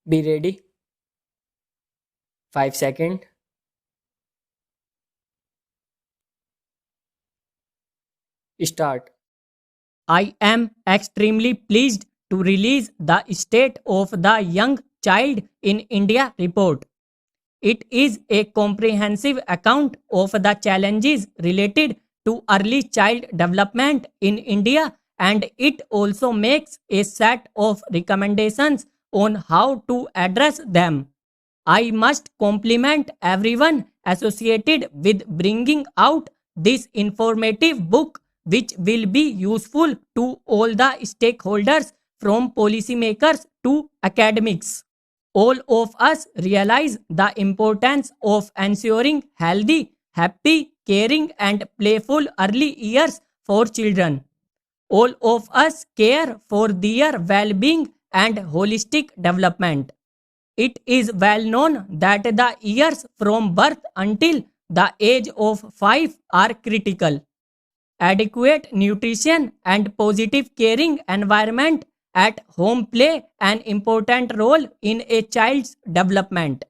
Be ready. 5 seconds. Start. I am extremely pleased to release the State of the Young Child in India report. It is a comprehensive account of the challenges related to early child development in India, and it also makes a set of recommendations on how to address them. I must compliment everyone associated with bringing out this informative book, which will be useful to all the stakeholders from policymakers to academics. All of us realize the importance of ensuring healthy, happy, caring, and playful early years for children. All of us care for their well being and holistic development. It is well known that the years from birth until the age of 5 are critical. Adequate nutrition and positive caring environment at home play an important role in a child's development.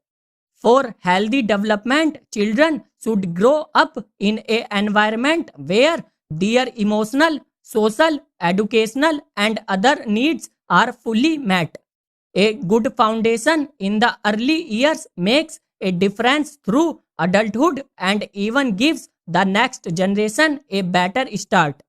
For healthy development, children should grow up in an environment where their emotional, social, educational, and other needs are fully met. A good foundation in the early years makes a difference through adulthood and even gives the next generation a better start.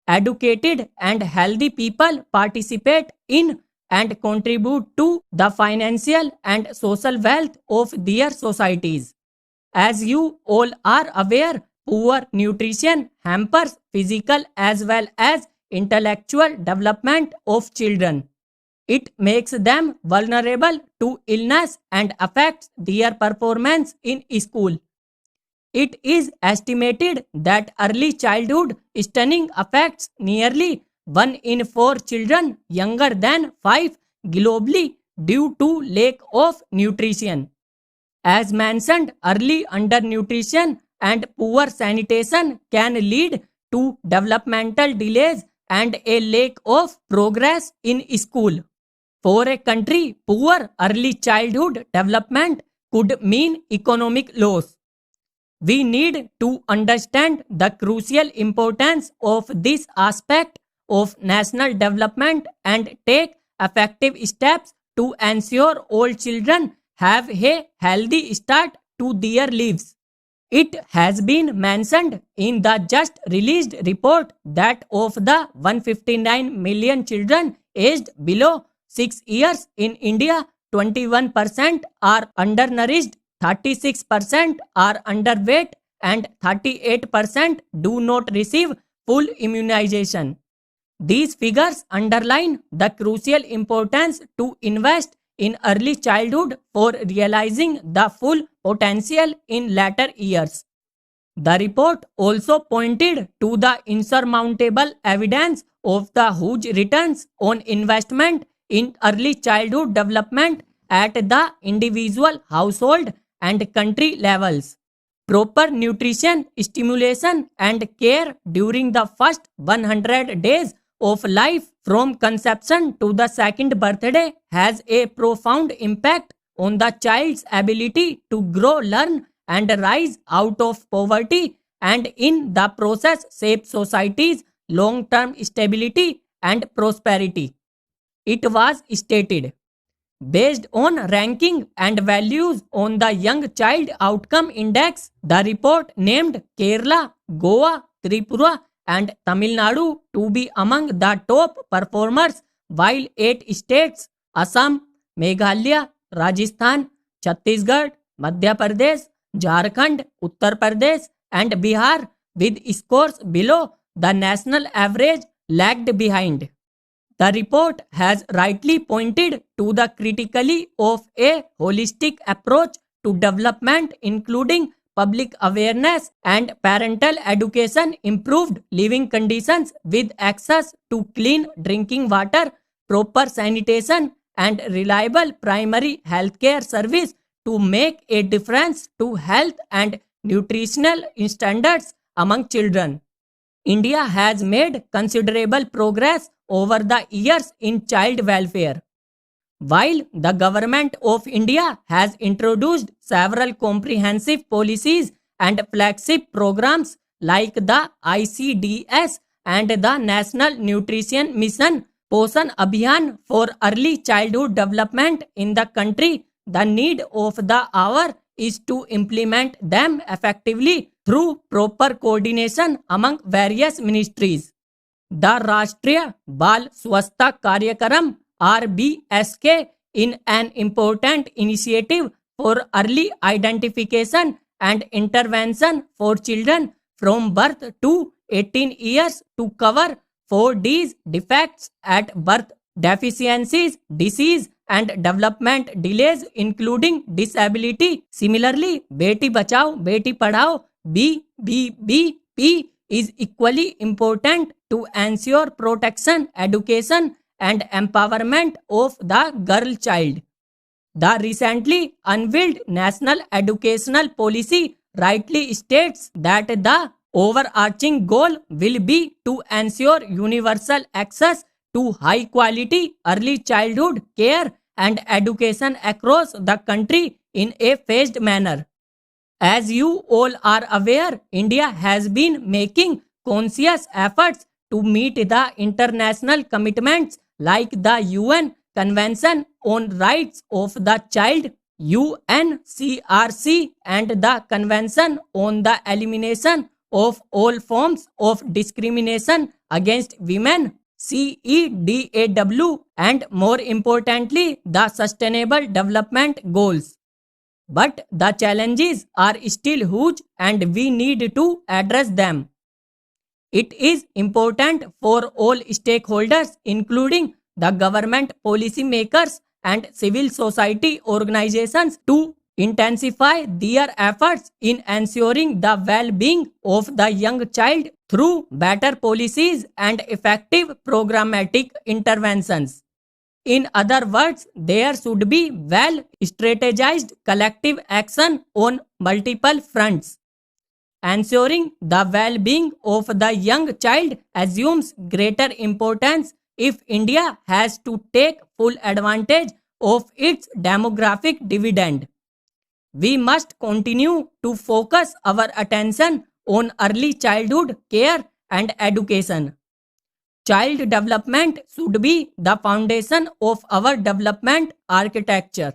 Educated and healthy people participate in and contribute to the financial and social wealth of their societies. As you all are aware, poor nutrition hampers physical as well as intellectual development of children. It makes them vulnerable to illness and affects their performance in school. It is estimated that early childhood stunning affects nearly 1 in 4 children younger than 5 globally due to lack of nutrition. As mentioned, early undernutrition and poor sanitation can lead to developmental delays and a lack of progress in school. For a country, poor early childhood development could mean economic loss. We need to understand the crucial importance of this aspect of national development and take effective steps to ensure all children have a healthy start to their lives. It has been mentioned in the just released report that of the 159 million children aged below 6 years in India, 21% are undernourished, 36% are underweight, and 38% do not receive full immunization. These figures underline the crucial importance to invest in early childhood for realizing the full potential in later years. The report also pointed to the insurmountable evidence of the huge returns on investment in early childhood development at the individual, household, and country levels. Proper nutrition, stimulation, and care during the first 100 days of life from conception to the second birthday has a profound impact on the child's ability to grow, learn, and rise out of poverty, and in the process shape society's long-term stability and prosperity. It was stated, based on ranking and values on the Young Child Outcome Index, the report named Kerala, Goa, Tripura, and Tamil Nadu to be among the top performers, while 8 states Assam, Meghalaya, Rajasthan, Chhattisgarh, Madhya Pradesh, Jharkhand, Uttar Pradesh, and Bihar with scores below the national average lagged behind. The report has rightly pointed to the criticality of a holistic approach to development, including public awareness and parental education, improved living conditions with access to clean drinking water, proper sanitation, and reliable primary healthcare service to make a difference to health and nutritional standards among children. India has made considerable progress over the years in child welfare. While the government of India has introduced several comprehensive policies and flagship programs like the ICDS and the National Nutrition Mission, Poshan Abhiyan for early childhood development in the country, the need of the hour is to implement them effectively through proper coordination among various ministries. The Rashtriya Bal Swasthya Karyakram RBSK in an important initiative for early identification and intervention for children from birth to 18 years to cover 4Ds defects at birth, deficiencies, disease and development delays including disability. Similarly, Beti Bachao Beti Padhao BBBP is equally important to ensure protection, education and empowerment of the girl child. The recently unveiled National Educational Policy rightly states that the overarching goal will be to ensure universal access to high quality early childhood care and education across the country in a phased manner. As you all are aware, India has been making conscious efforts to meet the international commitments like the UN Convention on Rights of the Child UNCRC and the Convention on the Elimination of All Forms of Discrimination against Women CEDAW and more importantly the Sustainable Development Goals. But the challenges are still huge and we need to address them. It is important for all stakeholders, including the government policy makers and civil society organizations, to intensify their efforts in ensuring the well-being of the young child through better policies and effective programmatic interventions. In other words, there should be well strategized collective action on multiple fronts. Ensuring the well-being of the young child assumes greater importance if India has to take full advantage of its demographic dividend. We must continue to focus our attention on early childhood care and education. Child development should be the foundation of our development architecture.